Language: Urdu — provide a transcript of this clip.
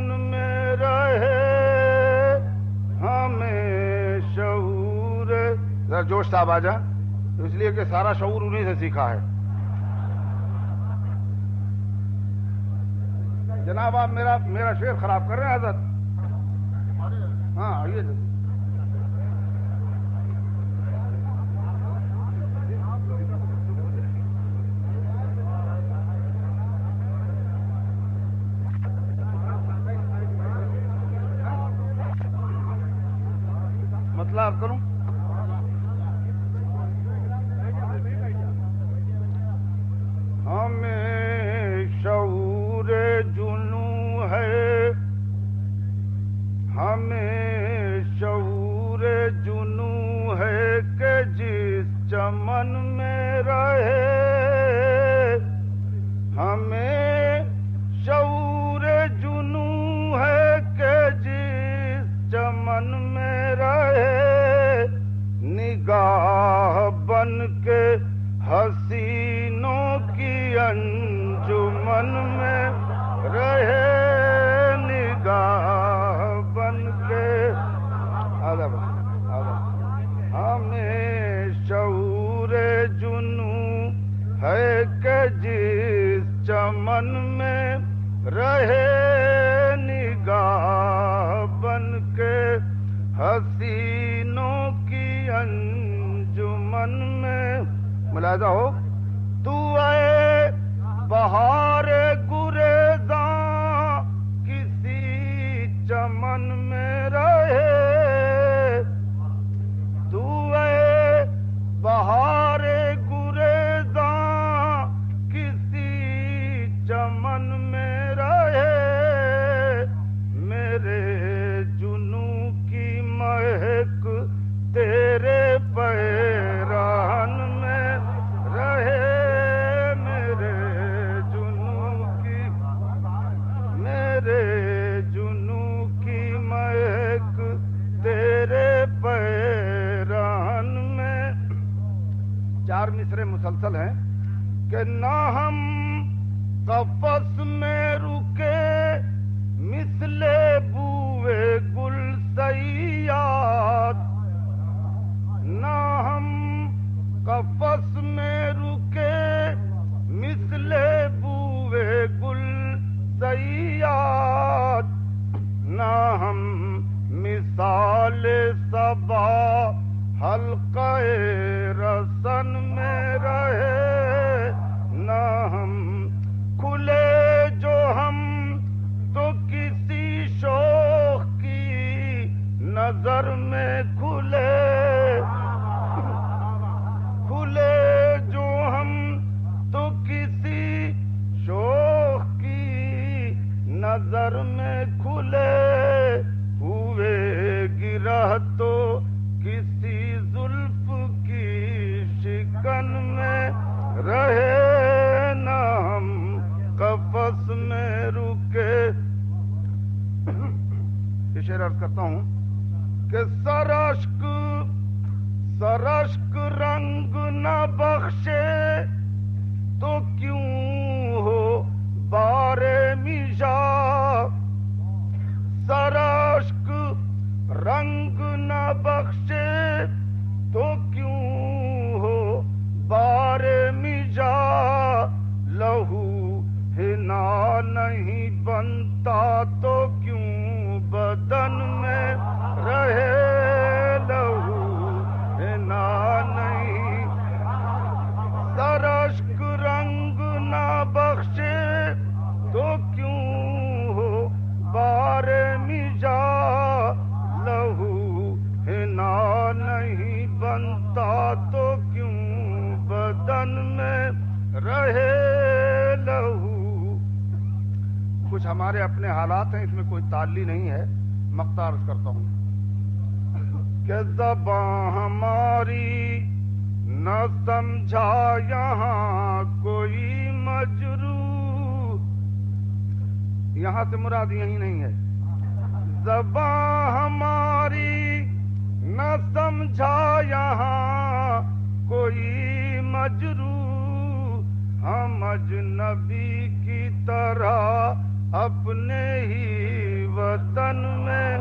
میں رہے ہمیں شعور. ذرا جوش صاحب آ جائیں، اس لیے کہ سارا شعور انہیں سے سیکھا ہے. جناب آپ میرا شعر خراب کر رہے ہیں حضرت. ہاں آئیے. مطلب کروں ہمیں شعور جنوں ہے، ہمیں شعور جنوں ہے کہ جس چمن میں رہے. ہمیں شعور جنوں ہے کہ جس چمن میں رہے. نگاہ بن کے حسینوں کی انجمن میں رہے. نگاہ بن کے ہمیں شعور جنوں ہے کہ جس چمن میں رہے. نگاہ بن کے حسینوں کی انجمن میں. ملاحظہ ہو تو اے بہار گریزاں کسی چمن میں رہے. تو اے بہار گریزاں کسی چمن میں رہے. میرے جنوں کی مہک تیرے پیرہن میں رہے. میرے جنوں کی مہک تیرے پیرہن میں. 4 مصرے مسلسل ہیں کہ نہ ہم قفس میں رکے مثل بوئے گل سیاد. نہ ہم قفس میں رکے مثل بوئے گل سیاد. نہ ہم مثال صبا حلقہ رسن میں رہے. نہ ہم کھلے جو ہم تو کسی شوخ کی نظر میں کھلے. کھلے جو ہم تو کسی شوخ کی نظر میں کھلے. ہوئے گرہ تو کسی زلف کی شکن میں رہے. نہ ہم قفس میں رکے. شعر عرض کرتا ہوں کہ سرشک رنگ نہ بخشے تو کیوں ہو بار میشا. سرشک رنگ نہ بخشے تو کیوں ہو بار میشا. لہو ہنا نہیں بنتا تو کیوں بدن میں رہے. لہو ہنا نہیں. سرشک رنگ نہ بخشے تو کیوں ہو بار میجا. لہو ہنا نہیں بنتا تو کیوں بدن میں رہے. لہو کچھ ہمارے اپنے حالات ہیں، اس میں کوئی تعلی نہیں ہے. مقطع عرض کرتا ہوں کہ زباں ہماری نہ سمجھا یہاں کوئی مجروح. یہاں سے مراد یہی نہیں ہے. زباں ہماری نہ سمجھا یہاں کوئی مجروح. ہم اجنبی کی طرح اپنے ہی وطن میں